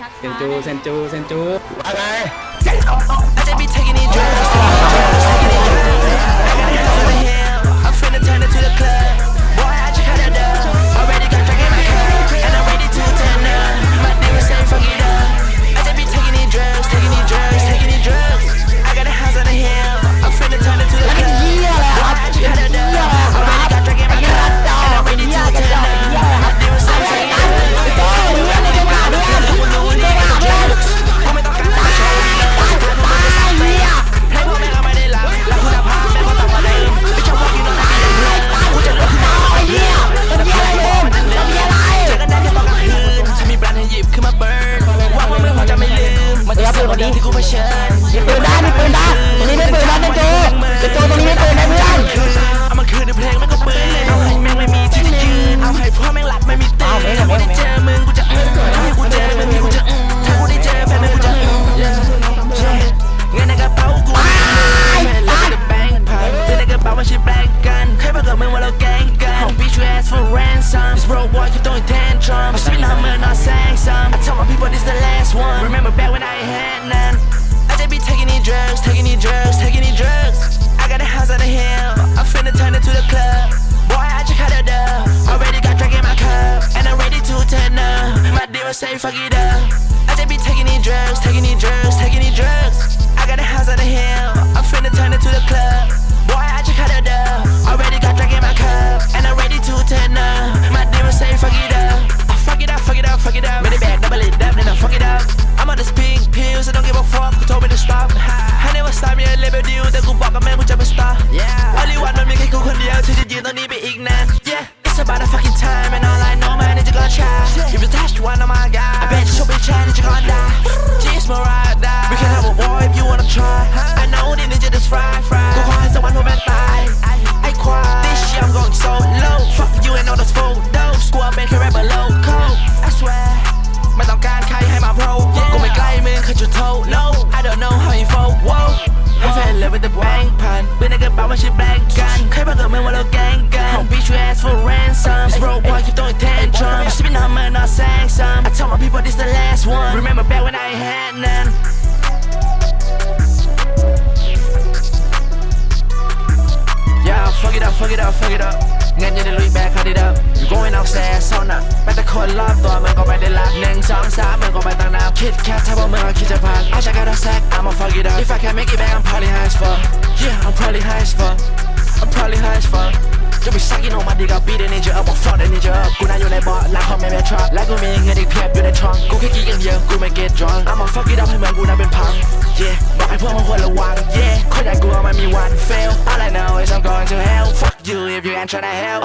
ชัก เซนจูว่าไงที่กูเผชิญมีปืนได้ตรงนี้ไม่ปืนนะเป็นโจตรงนี้ไม่ปืนนะเพื่อนเอามันคืนในเพลงไม่ก็ปืนเอาให้แม่งไม่มีที่จะยืนเอาให้พ่อแม่งหลับไม่มีเตือนถ้ากูได้เจอมึงกูจะถ้ากูเจอมึงกูจะถ้ากูได้เจอแฟนมึงกูจะเงินในกระเป๋ากูแฟนเลยจะแบงค์พันเงินในกระเป๋าไม่ใช่แบงค์กันใครบอกกับมึงว่าเราแกงกัน Bitch you ask for ransom This bro boy keep throwing tantrums I'm spinning hammer not saying some I tell my people this the last one Remember back when I had none be taking these drugs I got a house on the hill I'm finna turn it to the club Boy I just cut it up Already got drink in my cup And I'm ready to turn up My dealer say fuck it up I just be taking these drugs I got a house on the hill I'm finna turn it to the club Boy I just cut it up Already got drink in my cup And I'm ready to turn up My dealer say fuck it up Fuck it up Ready back double it up then I fuck it up I'm on this pink pills I don't give a fuck Who told me to stop I never stop me a label deal แต่กูบอกกับแม่งกูจะไม่ stop Only one มันมีแค่กูคนเดียวที่จะยืนตรงนี้ไปอีกนาน Yeah It's about the fucking time And all I know man is you gonna try If you touch one of my guys I bet you'll be trying that you gonna die Jeez my ride die We can have a war if you wanna try I know they need you to fry กูขอให้สักวันพวกแม่งตายไอ้ควาย This year I'm going so low Fuck you and all those photos กูเป็นแค่ rapper local I swearไม่ต้องการใครให้มาโปรกูไม่ใกล้มึงคือจุดโท No I don't know how you fall Whoa I fell in love with the bank พันปืนในกระเป๋าไม่ใช่แบงก์กันใครบอกกับมึงว่าเราแกงกัน Bitch you ask for ransom This bro boy keep throwing tantrums Sipping hammer not saying some I tell my people this the last one Remember back when I had none Yeah fuck it up เงินยังได้ลุยแบกคันดิดับ You going outside โซนอ่ะไปแต่คนรอบตัวมึงก็ไปได้ละ1 2 3มึงก็ไปตั้งนับคิดแค่ถ้าพวกมึงคิดจะพัง I just gotta sack I'ma fuck it up If I can make it back I'm probably high as fuck Yeah I'm probably high as fuck จะไปซักกินออกมาดีกับบีได้นี่เจอบอก fuck ได้นี่เจอกูนั่งอยู่ในบอร์ดแล้วเขาไม่แม่ทรัพย์และกูมีเงินอีกเพียบอยู่ในทองกูแค่กินอย่างเดียวกูไม่ get drunk I'ma fuck it up ให้เมืองกูน่าเป็นพัง Yeah บอกให้พวกมึงควรระวัง Yeah คนอย่างกูมันมีวัน fail All I know is I'm going to hell Fuck you if you ain't tryna help